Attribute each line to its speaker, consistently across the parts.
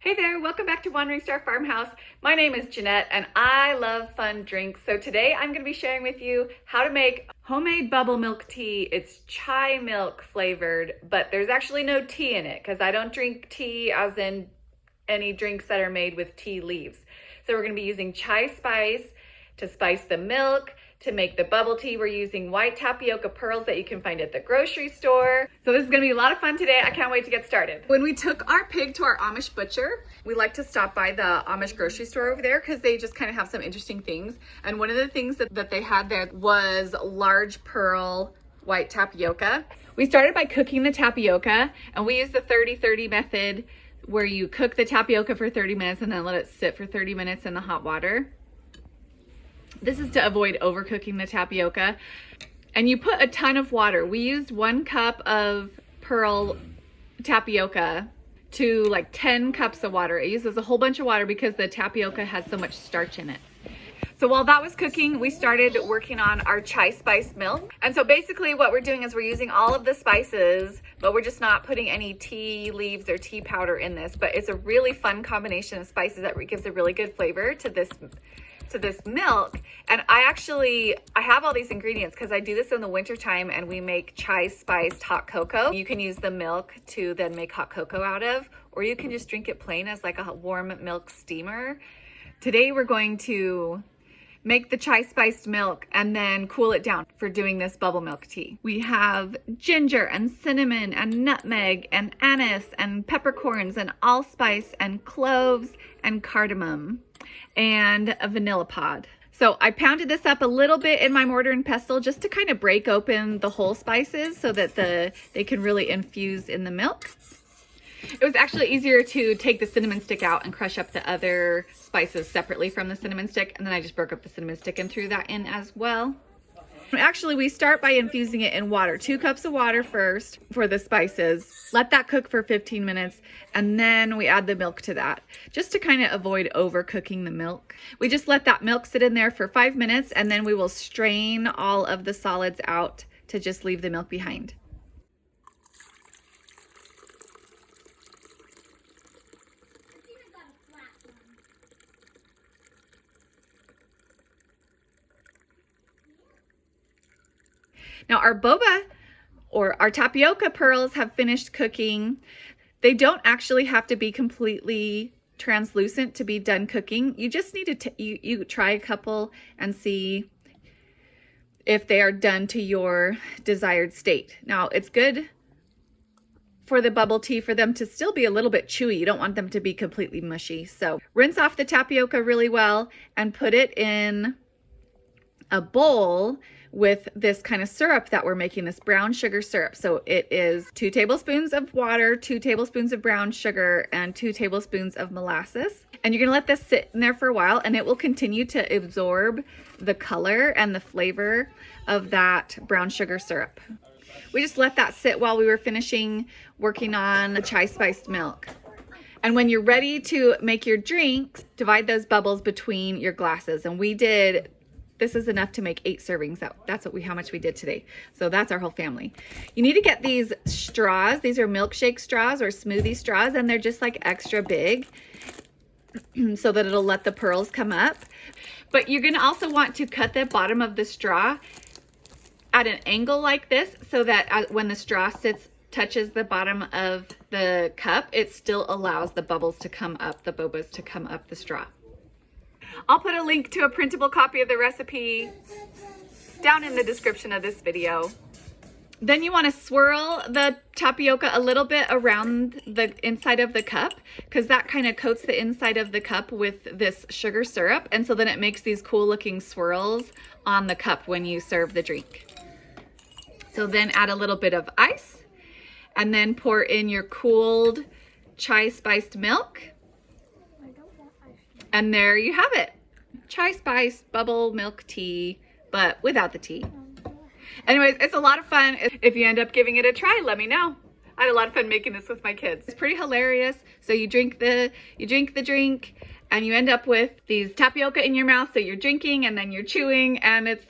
Speaker 1: Hey there, welcome back to Wandering Star Farmhouse. My name is Jeanette and I love fun drinks. So today I'm going to be sharing with you how to make homemade bubble milk tea. It's chai milk flavored, but there's actually no tea in it because I don't drink tea as in any drinks that are made with tea leaves. So we're going to be using chai spice to spice the milk. To make the bubble tea, we're using white tapioca pearls that you can find at the grocery store. So this is gonna be a lot of fun today. I can't wait to get started. When we took our pig to our Amish butcher, we like to stop by the Amish grocery store over there because they just kind of have some interesting things. And one of the things that they had there was large pearl white tapioca. We started by cooking the tapioca, and we use the 30-30 method where you cook the tapioca for 30 minutes and then let it sit for 30 minutes in the hot water. This is to avoid overcooking the tapioca. And you put a ton of water. We used 1 cup of pearl tapioca to like 10 cups of water. It uses a whole bunch of water because the tapioca has so much starch in it. So while that was cooking, we started working on our chai spice milk. And so basically what we're doing is we're using all of the spices, but we're just not putting any tea leaves or tea powder in this. But it's a really fun combination of spices that gives a really good flavor to this milk. And I have all these ingredients because I do this in the winter time and we make chai spiced hot cocoa. You can use the milk to then make hot cocoa out of, or you can just drink it plain as like a warm milk steamer. Today we're going to make the chai spiced milk and then cool it down for doing this bubble milk tea. We have ginger and cinnamon and nutmeg and anise and peppercorns and allspice and cloves and cardamom and a vanilla pod. So I pounded this up a little bit in my mortar and pestle just to kind of break open the whole spices so that they can really infuse in the milk. It was actually easier to take the cinnamon stick out and crush up the other spices separately from the cinnamon stick, and then I just broke up the cinnamon stick and threw that in as well. Actually, we start by infusing it in water. 2 cups of water first for the spices. Let that cook for 15 minutes, and then we add the milk to that, just to kind of avoid overcooking the milk. We just let that milk sit in there for 5 minutes, and then we will strain all of the solids out to just leave the milk behind. Now our boba or our tapioca pearls have finished cooking. They don't actually have to be completely translucent to be done cooking. You just need to you try a couple and see if they are done to your desired state. Now it's good for the bubble tea for them to still be a little bit chewy. You don't want them to be completely mushy. So rinse off the tapioca really well and put it in a bowl with this kind of syrup that we're making, this brown sugar syrup. So it is 2 tablespoons of water, 2 tablespoons of brown sugar, and 2 tablespoons of molasses. And you're gonna let this sit in there for a while and it will continue to absorb the color and the flavor of that brown sugar syrup. We just let that sit while we were finishing working on the chai spiced milk. And when you're ready to make your drinks, divide those bubbles between your glasses. And this is enough to make 8 servings. That's how much we did today. So that's our whole family. You need to get these straws. These are milkshake straws or smoothie straws, and they're just like extra big so that it'll let the pearls come up. But you're gonna also want to cut the bottom of the straw at an angle like this so that when the straw touches the bottom of the cup, it still allows the bubbles to come up, the bobas to come up the straw. I'll put a link to a printable copy of the recipe down in the description of this video. Then you want to swirl the tapioca a little bit around the inside of the cup because that kind of coats the inside of the cup with this sugar syrup, and so then it makes these cool looking swirls on the cup when you serve the drink. So then add a little bit of ice and then pour in your cooled chai spiced milk. And there you have it. Chai spice bubble milk tea, but without the tea. Anyways, it's a lot of fun. If you end up giving it a try, let me know. I had a lot of fun making this with my kids. It's pretty hilarious. So you drink the drink and you end up with these tapioca in your mouth. So you're drinking and then you're chewing, and it's,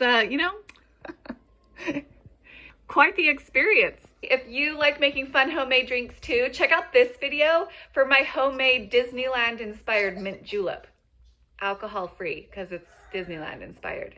Speaker 1: quite the experience. If you like making fun homemade drinks too, check out this video for my homemade Disneyland inspired mint julep. Alcohol free because it's Disneyland inspired.